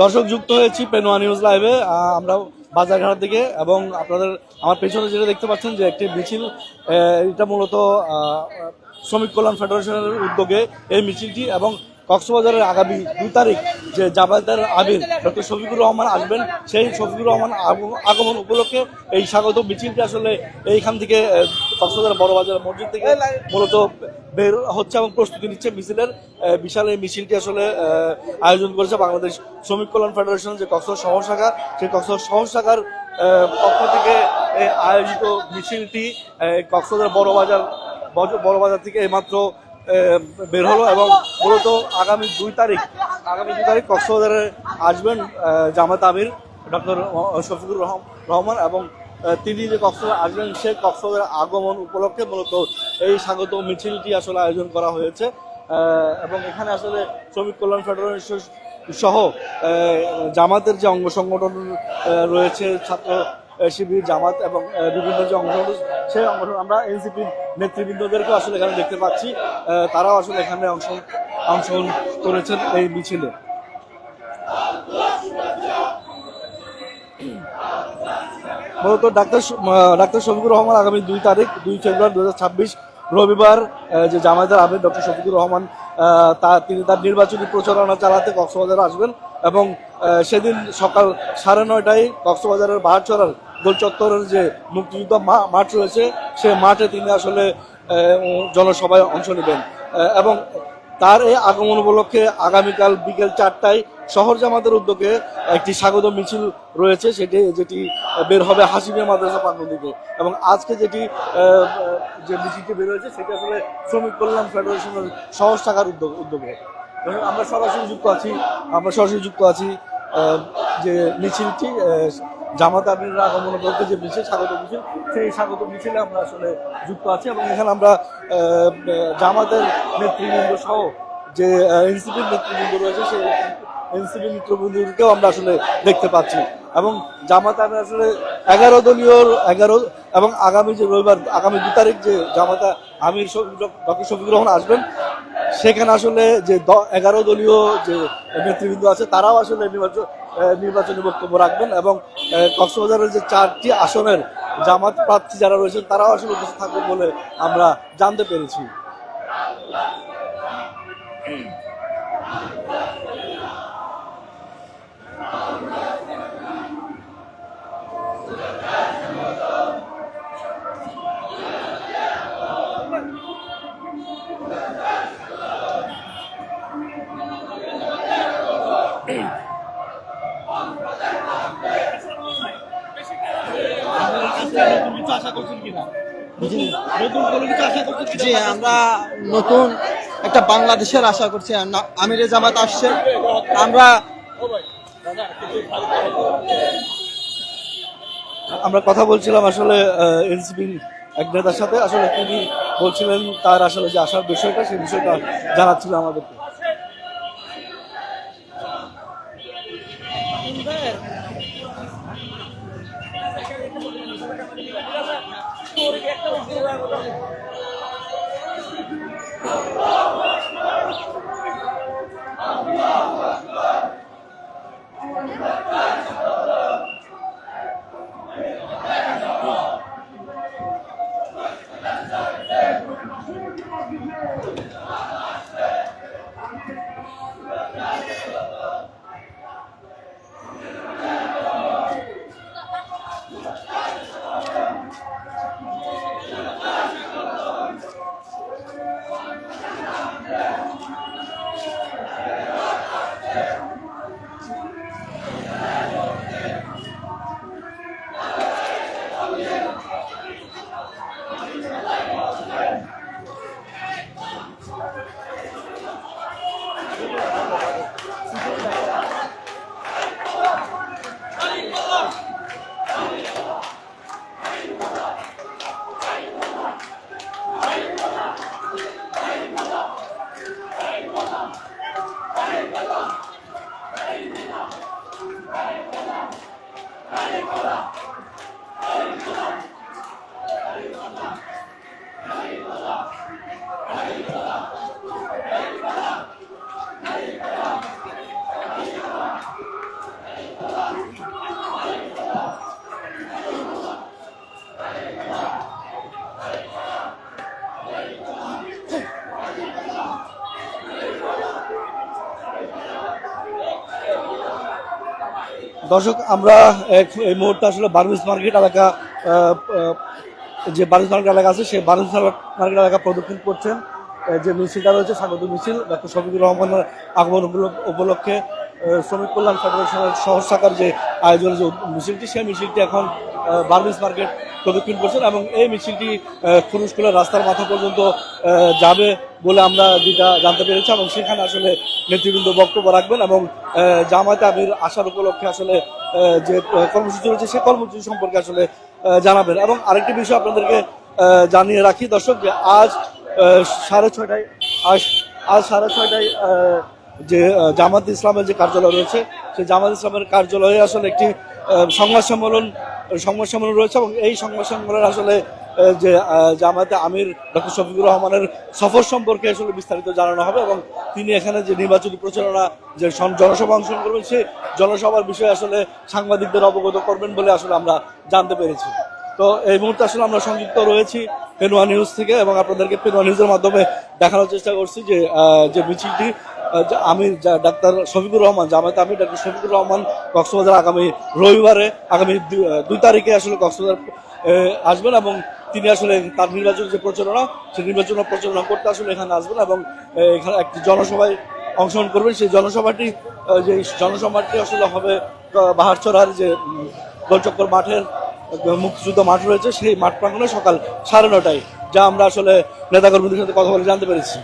দর্শক যুক্ত হয়েছি পেনোয়া নিউজ লাইভে। আমরা বাজারঘাট থেকে এবং আপনাদের আমার পেছনে যেটা দেখতে পাচ্ছেন যে একটি মিছিল, এটা মূলত শ্রমিক কল্যাণ ফেডারেশনের উদ্যোগে এই মিছিলটি, এবং কক্সবাজারের আগামী 2 তারিখ যে জামায়াতের আমির ডক্টর শফিকুর রহমান আসবেন, সেই শফিকুর রহমান আগমন উপলক্ষে এই স্বাগত মিছিলটি আসলে এইখান থেকে কক্সবাজার বড়বাজার মসজিদ থেকে মূলত বের হচ্ছে এবং প্রস্তুতি নিচ্ছে মিছিলের। বিশাল এই মিছিলটি আসলে আয়োজন করেছে বাংলাদেশ শ্রমিক কল্যাণ ফেডারেশন যে কক্সবাজার শহর শাখা, সেই কক্সবাজার শহর শাখার পক্ষ থেকে আয়োজিত মিছিলটি কক্সবাজার বড়বাজার থেকে এইমাত্র বের হলো এবং মূলত আগামী 2 তারিখ কক্সবাজারে আসবেন জামাত আমির ডক্টর শফিকুর রহমান, এবং তিনি যে কক্সবাজার আসবেন সে কক্সবাজার আগমন উপলক্ষে মূলত এই স্বাগত মিছিলটি আসলে আয়োজন করা হয়েছে। এবং এখানে আসলে শ্রমিক কল্যাণ ফেডারেশন সহ জামাতের যে অঙ্গ সংগঠন রয়েছে, ছাত্র শিবির, জামাত এবং বিভিন্ন যে অংশগ্রহণ, সেই অংশগ্রহণ আমরা এনসিপির নেতৃবৃন্দদেরকেও আসলে এখানে দেখতে পাচ্ছি। তারাও আসলে এখানে অংশগ্রহণ করেছেন এই মিছিলে। মূলত ডাক্তার শফিকুর রহমান আগামী 2 ফেব্রুয়ারি 2026 রবিবার যে জামায়াতের আমির ডক্টর শফিকুর রহমান তিনি তার নির্বাচনী প্রচারণা চালাতে কক্সবাজারে আসবেন, এবং সেদিন সকাল 9:30টায় কক্সবাজারের বাহারচরার গোল চত্বরের যে মুক্তিযুদ্ধ মাঠ রয়েছে, সে মাঠে তিনি আসলে জনসভায় অংশ নেবেন। এবং তার এই আগমন উপলক্ষে আগামীকাল বিকেল 4টায় শহর জামাতের উদ্যোগে একটি স্বাগত মিছিল রয়েছে, যেটি বের হবে হাসিমিয়া মাদ্রাসা প্রাঙ্গণ থেকে। এবং আজকে যে মিছিলটি বের হয়েছে সেটি আসলে শ্রমিক কল্যাণ ফেডারেশনের শহর শাখার উদ্যোগে। আমরা সরাসরি যুক্ত আছি যে মিছিলটি জামাত আমিরের আগমন উপলক্ষে যে মিছিল, স্বাগত মিছিল, সেই স্বাগত মিছিলে আমরা আসলে যুক্ত আছি। এবং এখানে আমরা জামাতের নেতৃবৃন্দ সহ যে এনসিপির নেতৃবৃন্দ রয়েছে, সেই এনসিপি নেতৃবৃন্দকেও আমরা আসলে দেখতে পাচ্ছি। এবং জামাত আমির আসলে 11 দলীয় এবং আগামী যে রবিবার আগামী 2 তারিখ যে জামাত আমির ডক্টর শফিকুর রহমান আসবেন, সেখানে আসলে যে 11 দলীয় যে নেতৃবৃন্দ আছে তারাও আসলে নির্বাচনী বক্তব্য রাখবেন, এবং কক্সবাজারের যে 4টি আসনের জামাত প্রার্থী যারা রয়েছেন তারাও আসলে উপস্থিত থাকবেন বলে আমরা জানতে পেরেছি। জি, আমরা নতুন একটা বাংলাদেশের আশা করছি। আমিরে জামাত আসছে, আমরা কথা বলছিলাম আসলে এনসিপির এক নেতার সাথে, আসলে তিনি বলছিলেন তার আসলে যে আসার বিষয়টা, সেই বিষয়টা জানাচ্ছিল আমাদেরকে। দর্শক আমরা এই মুহূর্তে আসলে বার্মিজ মার্কেট এলাকা যে বার্মিজ মার্কেট এলাকা আছে সেই বার্মিজ মার্কেট এলাকা প্রদক্ষিণ করছেন। যে মিছিলটা রয়েছে স্বাগত মিছিল ডক্টর শফিকুর রহমানের আগমন উপলক্ষে শ্রমিক কল্যাণ ফেডারেশনের শহর শাখার যে আয়োজনের যে মিছিলটি সেই মিছিলটি এখন বার্মিজ মার্কেট প্রদক্ষিণ করছেন এবং এই মিছিলটি ফুরুশকুলার রাস্তার মাথা পর্যন্ত যাবে বলে আমরা যেটা জানতে পেরেছি এবং সেখানে আসলে নেতৃবৃন্দ বক্তব্য রাখবেন এবং জামায়াতে আমির আসার উপলক্ষে আসলে যে কর্মসূচি রয়েছে সেই কর্মসূচি সম্পর্কে আসলে জানাবেন। এবং আরেকটি বিষয় আপনাদেরকে জানিয়ে রাখি দর্শক যে আজ 6:30টায় আজ 6:30টায় যে জামাত ইসলামের যে কার্যালয় রয়েছে সেই জামাত ইসলামের কার্যালয়ে আসলে একটি সংবাদ সম্মেলন রয়েছে এবং এই সংবাদ সম্মেলনে আসলে যে জামায়াতে আমির ডক্টর শফিকুর রহমানের সফর সম্পর্কে আসলে বিস্তারিত জানানো হবে এবং তিনি এখানে যে নির্বাচনী প্রচারণা যে জনসভা অংশগ্রহণ করবেন সেই জনসভার বিষয়ে আসলে সাংবাদিকদের অবগত করবেন বলে আসলে আমরা জানতে পেরেছি। তো এই মুহূর্তে আসলে আমরা সংযুক্ত রয়েছি পেনুয়া নিউজ থেকে এবং আপনাদেরকে পেনুয়া নিউজের মাধ্যমে দেখানোর চেষ্টা করছি যে যে মিছিলটি আমির ডাক্তার শফিকুর রহমান জামায়াতে আমির ডাক্তার শফিকুর রহমান কক্সবাজার আগামী রবিবারে আগামী 2 তারিখে আসলে কক্সবাজার আসবেন এবং তিনি আসলে তার নির্বাচনের যে প্রচারণা সেই নির্বাচনের প্রচারণা করতে আসলে এখানে আসবেন এবং এখানে একটি জনসভায় অংশগ্রহণ করবেন। সেই জনসভাটি আসলে হবে বাহারচরার যে গোলচক্কর মাঠের মুক্তিযুদ্ধ মাঠ রয়েছে সেই মাঠ প্রাঙ্গণে সকাল 9:30টায়, যা আমরা আসলে নেতাকর্মীদের সাথে কথা বলে জানতে পেরেছি।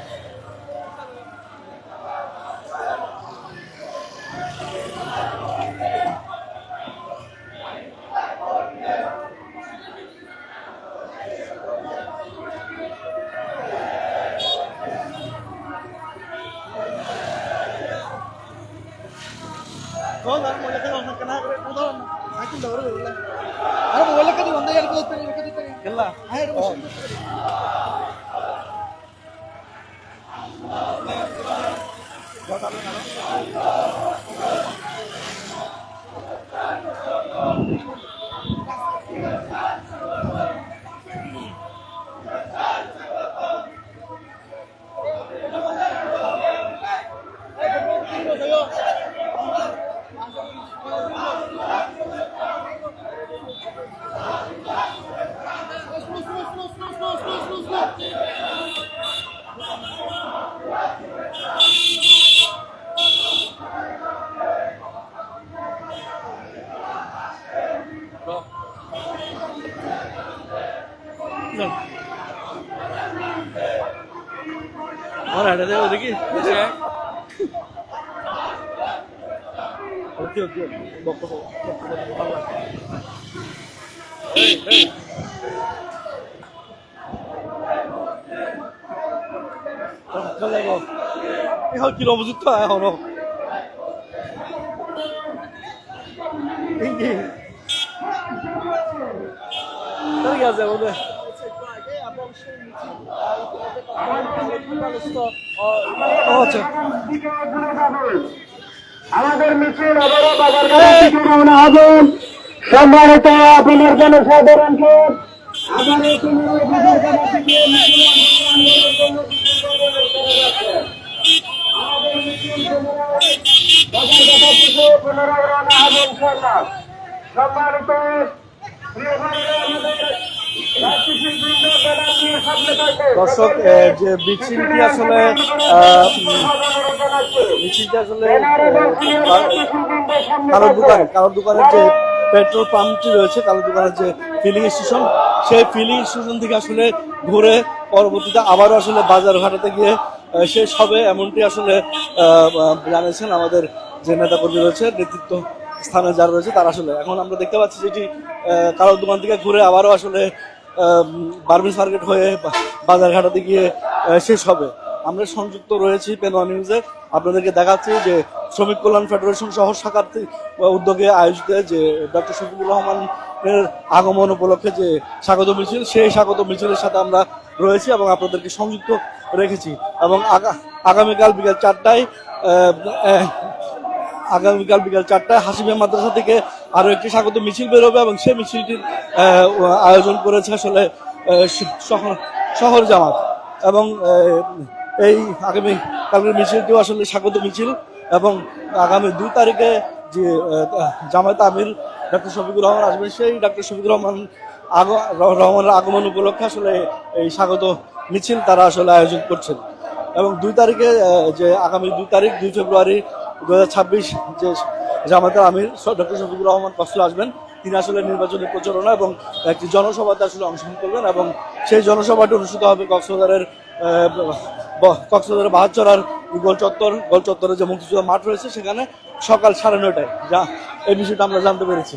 দেখি কিলো বুঝুত এখনো আছে বোধহয় আমাদের মিছিল আবারও বাজার রওনা হবেন। সম্মানিত আপনার জনসাধারণকে আবারও পুনরায় রওনা হবেন। সম্মানিত দর্শক যে মিছিলটি আসলে কারোর দোকানের যে পেট্রোল পাম্পটি রয়েছে, কারোর দোকানের যে ফিলিং স্টেশন, সেই ফিলিং স্টেশন থেকে আসলে ঘুরে পরবর্তীতে আবারও আসলে বাজার ঘাটাতে গিয়ে শেষ হবে, এমনটি আসলে জানিয়েছেন আমাদের যে নেতাকর্মী রয়েছে, নেতৃত্ব স্থানে যারা রয়েছে তারা। আসলে এখন আমরা দেখতে পাচ্ছি যেটি কারোর দোকান থেকে ঘুরে আবারও আসলে বার্মিজ মার্কেট হয়ে বাজার ঘাটাতে গিয়ে শেষ হবে। আমরা সংযুক্ত রয়েছি পেনুয়া নিউজে, আপনাদেরকে দেখাচ্ছি যে শ্রমিক কল্যাণ ফেডারেশন শহর শাখার উদ্যোগে আয়োজিত যে ডক্টর শফিকুর রহমানের আগমন উপলক্ষে যে স্বাগত মিছিল, সেই স্বাগত মিছিলের সাথে আমরা রয়েছি এবং আপনাদেরকে সংযুক্ত রেখেছি। এবং আগামীকাল বিকাল 4টায় হাসিমিয়া মাদ্রাসা থেকে আরো একটি স্বাগত মিছিল বেরোবে এবং সেই মিছিলটির আয়োজন করেছে আসলে শহর জামাত। এবং এই আগামী কালকের মিছিলটিও আসলে স্বাগত মিছিল এবং আগামী 2 তারিখে যে জামায়াত আমির ডক্টর শফিকুর রহমান আসবেন, সেই ডক্টর শফিকুর রহমানের আগমন উপলক্ষে আসলে এই স্বাগত মিছিল তারা আসলে আয়োজন করছেন। এবং 2 তারিখে যে আগামী 2 তারিখ 2 ফেব্রুয়ারি 2026 যে জামায়াতের আমির ডক্টর শফিকুর রহমান কক্সবাজার আসবেন, তিনি আসলে নির্বাচনী প্রচারণা এবং একটি জনসভাতে আসলে অংশগ্রহণ করবেন এবং সেই জনসভাটি অনুষ্ঠিত হবে কক্সবাজারের বাহারচরার গোল চত্বরে যে মুক্তিযোদ্ধা মাঠ রয়েছে সেখানে সকাল 9:30টায়, যা এই বিষয়টা আমরা জানতে পেরেছি।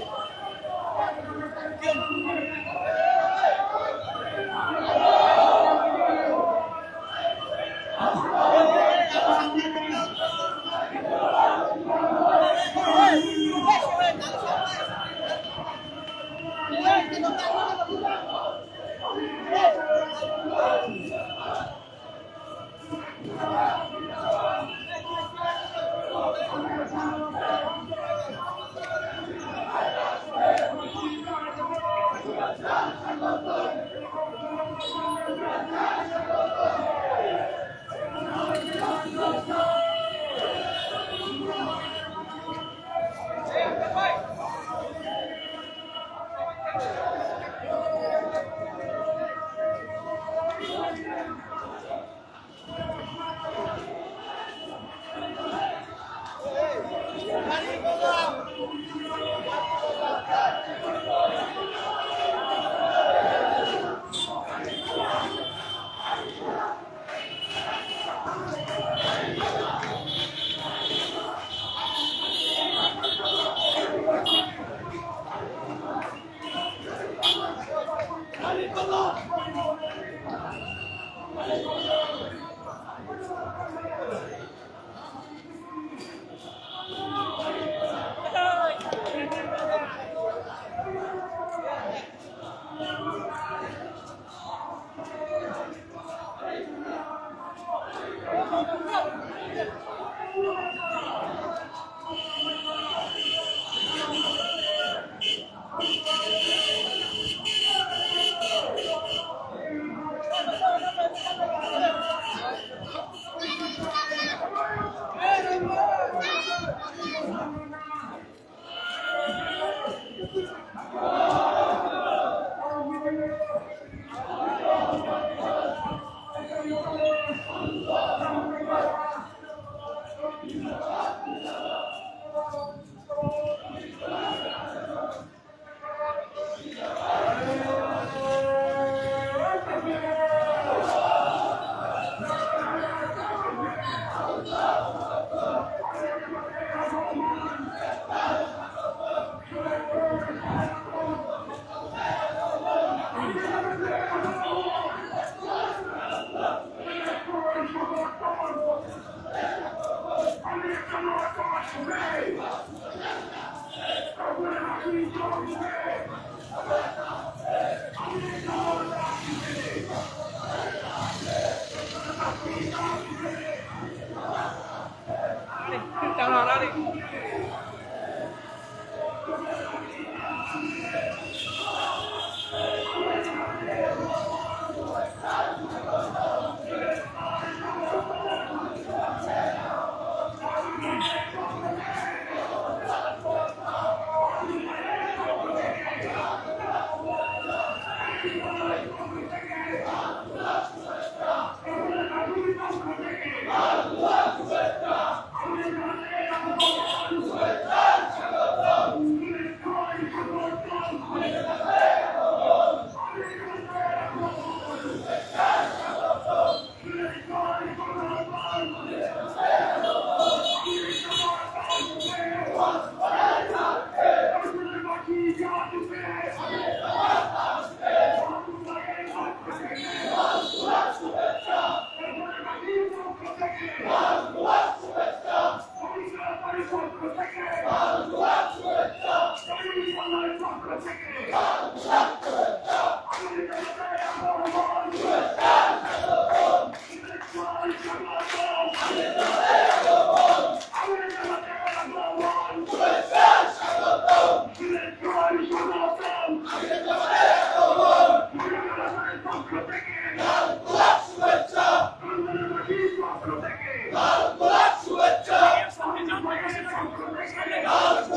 শুভেচ্ছা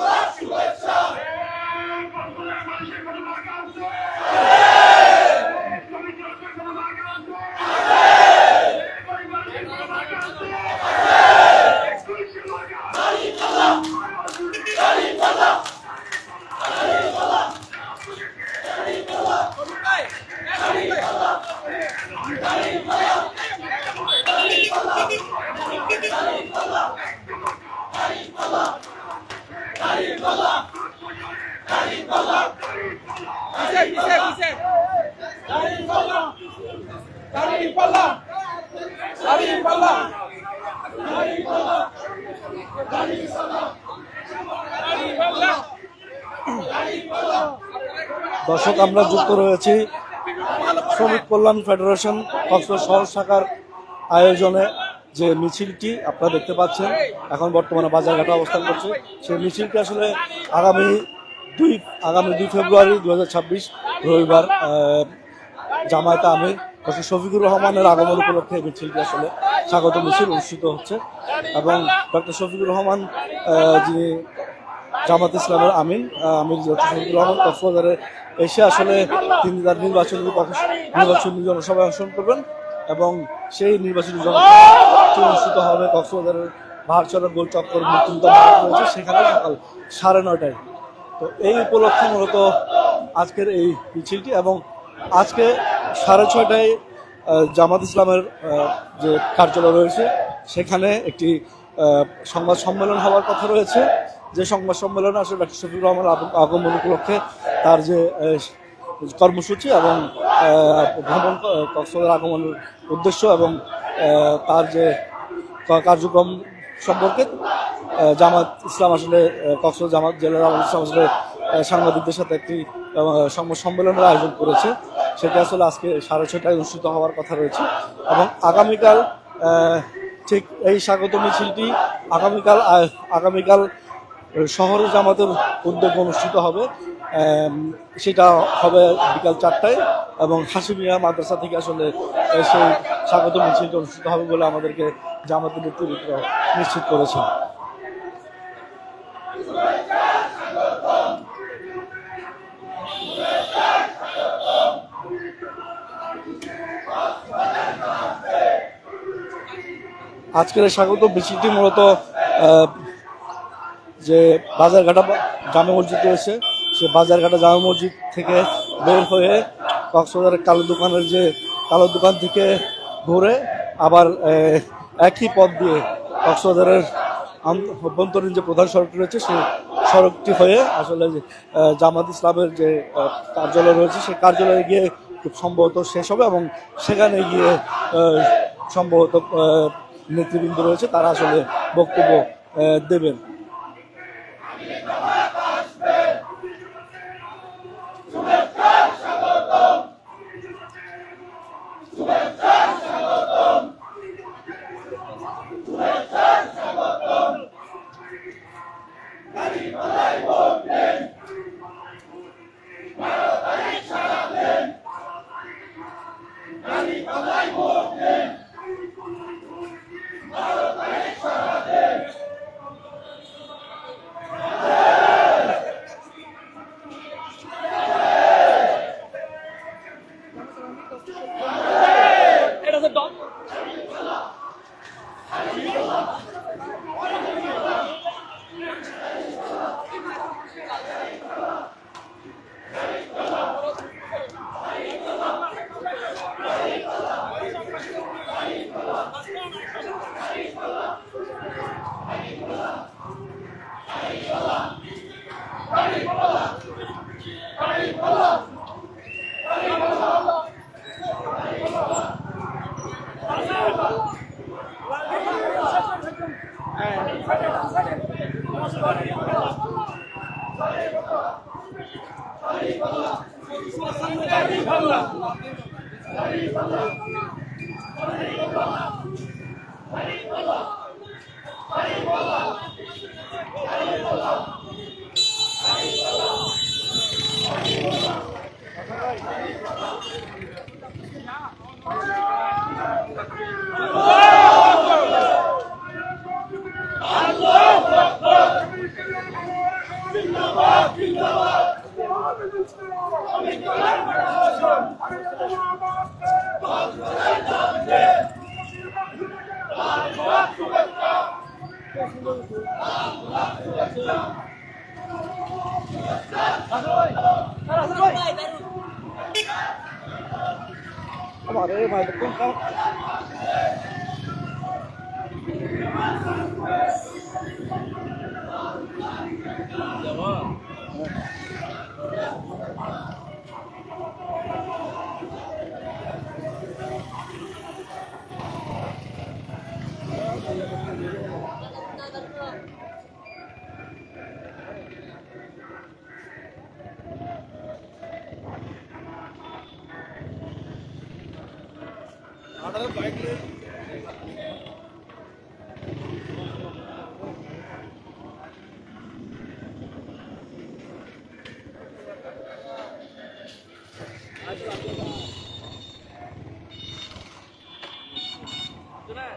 দর্শক, আমরা যুক্ত রয়েছি শ্রমিক কল্যাণ ফেডারেশন কক্সবাজার শহর শাখার আয়োজনে যে মিছিলটি আপনারা দেখতে পাচ্ছেন এখন বর্তমানে বাজারঘাটে অবস্থান করছে। সেই মিছিলটি আসলে আগামী 2 ফেব্রুয়ারি 2026 রবিবার জামায়াতে আমির ডক্টর শফিকুর রহমানের আগমন উপলক্ষে মিছিলটি আসলে স্বাগত মিছিল অনুষ্ঠিত হচ্ছে এবং ডক্টর শফিকুর রহমান যিনি জামাত ইসলামের আমির ডক্টর শফিকুর রহমান কক্সবাজারে এসে আসলে তিনি তার নির্বাচনী জনসভায় অংশগ্রহণ করবেন এবং সেই নির্বাচনী জনসভা অনুষ্ঠিত হবে কক্সবাজারের ভারচরা গোল চক্কর মুক্তিযুদ্ধ মাঠ রয়েছে সেখানে সকাল 9:30টায়। তো এই উপলক্ষে মূলত আজকের এই মিছিলটি এবং আজকে 6:30টায় জামাত ইসলামের যে কার্যালয় রয়েছে সেখানে একটি সংবাদ সম্মেলন হওয়ার কথা রয়েছে, যে সংবাদ সম্মেলনে আসলে ডক্টর শফিকুর রহমান আগমন উপলক্ষে তার যে কর্মসূচি এবং ভ্রমণ কক্সবাজার আগমনের উদ্দেশ্য এবং তার যে কার্যক্রম সম্পর্কে জামাত ইসলাম আসলে কক্সবাজার জামাত জেলার জামাত ইসলাম আসলে সাংবাদিকদের সাথে একটি সংবাদ সম্মেলনের আয়োজন করেছে। সেটা আসলে আজকে 6:30টায় অনুষ্ঠিত হওয়ার কথা রয়েছে এবং আগামীকাল ঠিক এই স্বাগত মিছিলটি আগামীকাল শহরে জামাতের উদ্যোগে অনুষ্ঠিত হবে। সেটা হবে বিকাল 4টায় এবং হাসিমিয়া মাদ্রাসা থেকে আসলে সেই স্বাগত মিছিলটি অনুষ্ঠিত হবে বলে আমাদেরকে জামাতের নেতৃত্ব নিশ্চিত করেছেন। আজকের এই স্বাগত মিছিলটি মূলত যে বাজারঘাটা জামে মসজিদ রয়েছে সে বাজারঘাটা জামে মসজিদ থেকে বের হয়ে কক্সবাজারের কালো দোকান থেকে ঘুরে আবার একই পথ দিয়ে কক্সবাজারের অভ্যন্তরীণ যে প্রধান সড়কটি রয়েছে সেই সড়কটি হয়ে আসলে জামাত ইসলামের যে কার্যালয় রয়েছে সেই কার্যালয়ে গিয়ে খুব সম্ভবত শেষ হবে এবং সেখানে গিয়ে সম্ভবত নেতৃবৃন্দ রয়েছে তারা আসলে বক্তব্য দেবেন।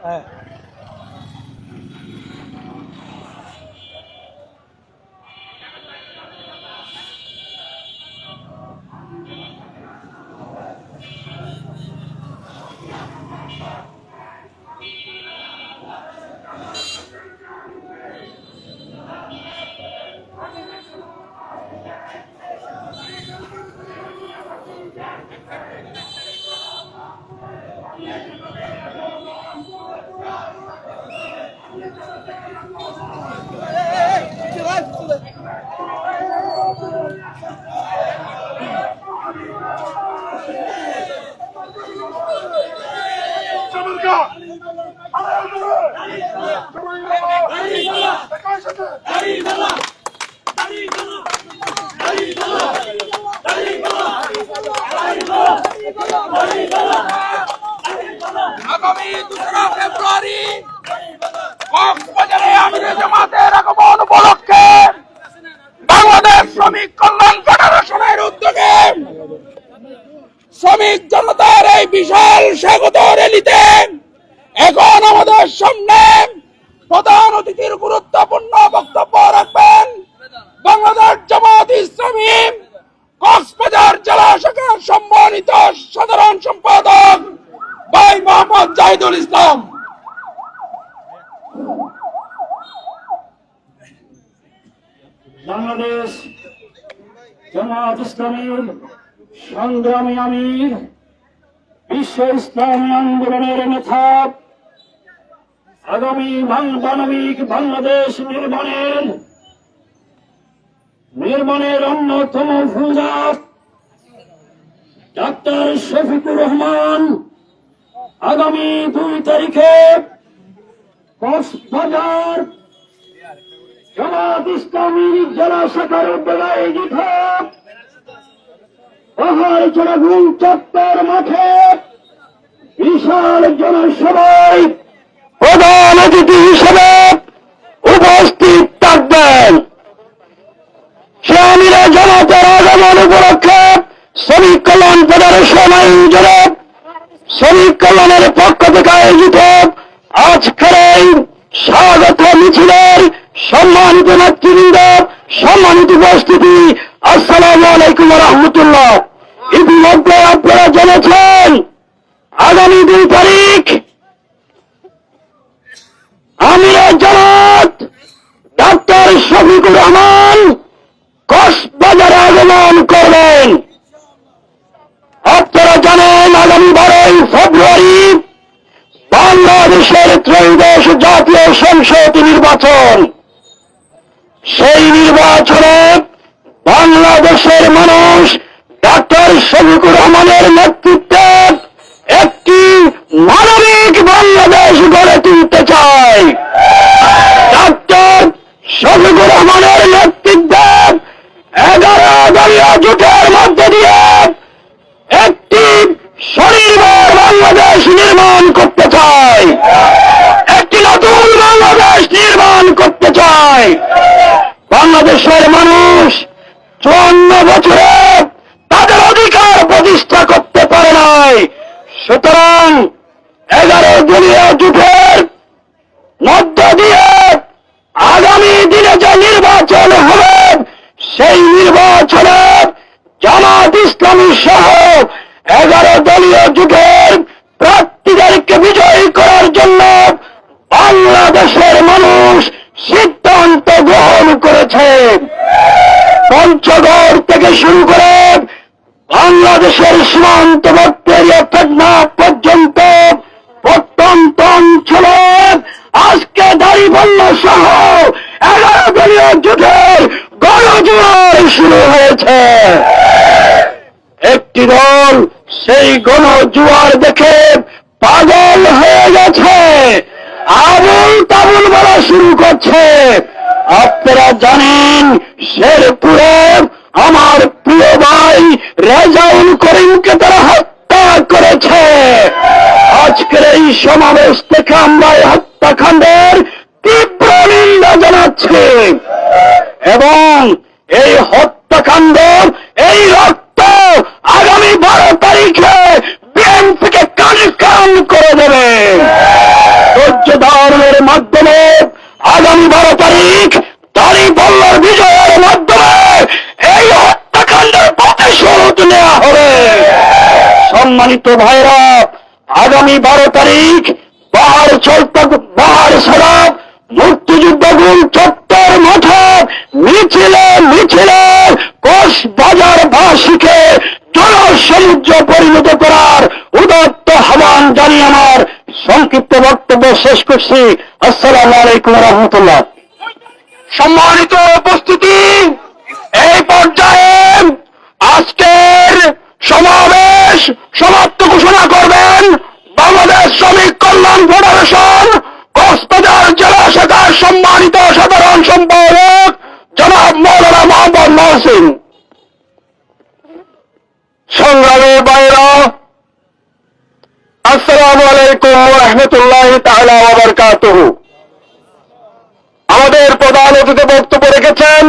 হ্যাঁ আগামী 2রা ফেব্রুয়ারি কক্সবাজারে আমিরে জামাতের আগমন উপলক্ষে বাংলাদেশ শ্রমিক কল্যাণ ফেডারেশনের উদ্যোগে শ্রমিক জনতার এই বিশাল স্বাগত র্যালিতে এখন আমাদের সামনে প্রধান অতিথির গুরুত্বপূর্ণ বক্তব্য রাখবেন বাংলাদেশ জামাত ইসলামী কক্সবাজার জেলা শাখার সম্মানিত সাধারণ সম্পাদক ভাই মোহাম্মদ জাহিদুল ইসলাম। বাংলাদেশ জামাত ইসলামীর সংগ্রামী আমির, বিশ্ব ইসলামী আন্দোলনের নেতা, আগামী মানবিক বাংলাদেশ নির্মাণের অন্যতম ফুলজাত ডাক্তার শফিকুর রহমান আগামী 2 তারিখে কক্সবাজার জামাত ইসলামী জেলা শাখার উদ্যোগে আয়োজিত পাহাড় চড়াগুল চত্বর মাঠে বিশাল জনসভায় প্রধান অতিথি হিসেবে উপস্থিত থাকবেন। সে আমিরে জামাতের আগমন উপলক্ষে শ্রমিক কল্যাণ ফেডারেশন আয়োজনে শ্রমিক কল্যাণের পক্ষ থেকে আয়োজিত আজকের এই স্বাগত মিছিলের সম্মানিত নেতৃবৃন্দ, সম্মানিত উপস্থিতি, আসসালামু আলাইকুম ওয়া রাহমাতুল্লাহ। ইতিমধ্যে আপনারা জেনেছেন আগামী 2 তারিখ আমিরে জামাত ডাক্তার শফিকুর রহমান কক্সবাজারে আগমন করবেন। আপনারা জানেন আগামী 12 ফেব্রুয়ারি বাংলাদেশের ত্রয়োদশ জাতীয় সংসদ নির্বাচন। সেই নির্বাচনে বাংলাদেশের মানুষ ডাক্তার শফিকুর রহমানের নেতৃত্বে একটি মানবিক বাংলাদেশ গড়ে তুলতে চায়। ডাক্তার শফিকুর রহমানের নেতৃত্বে 11 দলীয় জোটের মধ্যে দিয়ে একটি স্বনির্ভর বাংলাদেশ নির্মাণ করতে চায়, একটি নতুন বাংলাদেশ নির্মাণ করতে চায়। বাংলাদেশের মানুষ 54 বছরে তাদের অধিকার প্রতিষ্ঠা করতে পারে নাই। সুতরাং 11 দলীয় জোটের মধ্য দিয়ে আগামী দিনে যে নির্বাচন হবে সেই নির্বাচনে জামাত ইসলামী সহ 11 দলীয় জোটের প্রার্থীদেরকে বিজয়ী করার জন্য বাংলাদেশের মানুষ সিদ্ধান্ত গ্রহণ করেছে। পঞ্চগড় থেকে শুরু করে বাংলাদেশের সীমান্তবর্তী এরিয়া টেকনাফ পর্যন্ত প্রত্যন্ত অঞ্চলে আজকে দাঁড়িপাল্লা সহ 11 দলীয় জোটের গণজোয়ার শুরু হয়েছে। একটি দল সেই গণজোয়ার দেখে পাগল হয়ে গেছে, আবুল তাবুল বলা শুরু করছে। আপনারা জানেন শেরপুরে আমার প্রিয় ভাই রেজাউল করিমকে তারা হত্যা করেছে। আজকে সমাবেশ থেকে আমরা এই হত্যাকাণ্ডের তীব্র নিন্দা জানাচ্ছি এবং এই হত্যাকাণ্ড, এই রক্ত আগামী 12 তারিখে বিএনপিকে কান করে দেবে। ধৈর্য ধারণের মাধ্যমে আগামী 12 তারিখ দাঁড়িপাল্লার বিজয়ের মাধ্যমে এই হত্যাকাণ্ডের প্রতিশোধ নেওয়া হবে। সম্মানিত ভাইরা, আগামী 12 তারিখ বাহার সড়ক মুক্তিযুদ্ধ গুল চত্বর মাঠে মিছিলে কক্সবাজার বাসীকে জনসমুদ্র পরিণত করার উদাত্ত আহ্বান জানিয়ে আমার সংক্ষিপ্ত বক্তব্য শেষ করছি। আসসালামু আলাইকুম রহমতুল্লাহ। সম্মানিত উপস্থিতি, এই পর্যায়ে আজকের সমাবেশ সমাপ্ত ঘোষণা করবেন বাংলাদেশ শ্রমিক কল্যাণ ফেডারেশন কক্সবাজার জেলা শাখার সম্মানিত সাধারণ সম্পাদক জনাব মৌলানা মোহাম্মদ মহসিন। সংগ্রামী ভাইরা, আসসালামু আলাইকুম ওয়া রাহমাতুল্লাহি তাআলা ওয়া বারাকাতুহু। আমাদের প্রধান অতিথি বক্তব্য রেখেছেন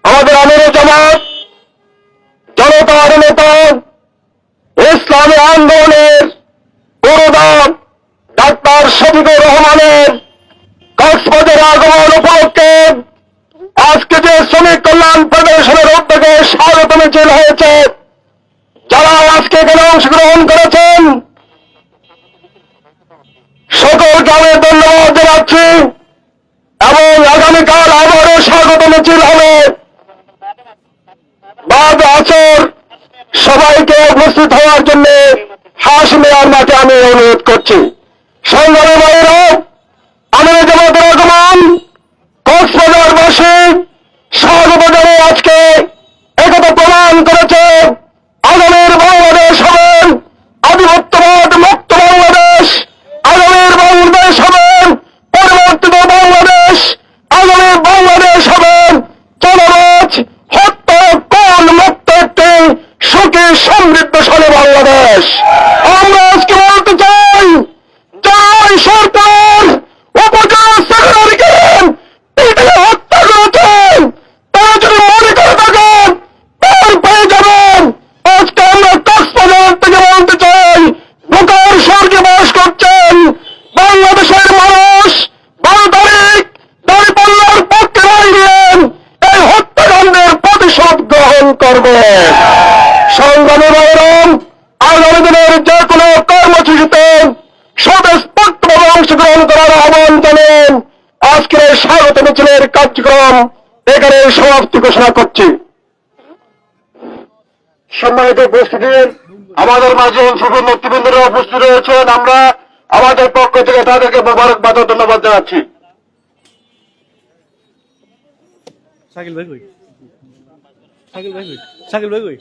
আমাদের আমিরে জামাত, জনতার নেতা, ইসলামী আন্দোলনের পুরোধা ডাক্তার শফিকুর রহমানের কক্সবাজার আগমন উপলক্ষে আজকে যে শ্রমিক কল্যাণ ফেডারেশনের উদ্যোগে স্বাগত মিছিল হয়েছে, যারা আজকে এখানে অংশগ্রহণ করেছেন সকলকে আমি ধন্যবাদ জানাচ্ছি এবং আগামীকাল আবারও স্বাগত মিছিল হবে। বাদ আসর সবাইকে উপস্থিত হওয়ার জন্য হাস মেয়ার মাঠে আমি অনুরোধ করছি। সংগ্রামী ভাইরা, আমিরে জামাতের আগমন কক্সবাজারবাসী স্বাগত জানিয়ে আজকে একথা প্রমাণ করেছে আগামীর বাংলাদেশ হবে আধিপত্যবাদ মুক্ত বাংলাদেশ, আগামীর বাংলাদেশ হবে পরিবর্তিত বাংলাদেশ, আগামীর বাংলাদেশ হবে চাঁদাবাজ হত্যা কোন মুক্ত একটি সুখী সমৃদ্ধশালী বাংলাদেশ। আমরা আজকে বলতে চাই, যাই সরকার উপজেলা সেক্রেটারিকে পিটিয়ে হত্যা করেছেন, তারা যদি মনে করে থাকেন তার পেয়ে যাবেন। আজকে আমরা কক্সবাজার থেকে বলতে চাই, ঢাকার স্বর্গে বাস করছেন বাংলাদেশের মানুষ 12 তারিখ দাঁড়িপাল্লার পক্ষে রায় দিলেন, এই হত্যাকাণ্ডের প্রতিশোধ গ্রহণ করবেন। সংগ্রামী ভাইরাম, আগামী দিনের যে কোনো কর্মসূচিতে স্বতঃস্ফূর্তভাবে অংশগ্রহণ করার আহ্বান জানেন। আজকের এই স্বাগত মিছিলের কার্যক্রম এখানে সমাপ্তি ঘোষণা করছি। সম্মানিত উপস্থিতি, আমাদের মাঝে সকল নেতৃবৃন্দরা উপস্থিত রয়েছেন। আমরা আমাদের পক্ষ থেকে তাদেরকে মোবারকবাদ ও ধন্যবাদ জানাচ্ছি। শাকিল ভাই কই? শাকিল ভাই কই? শাকিল ভাই কই?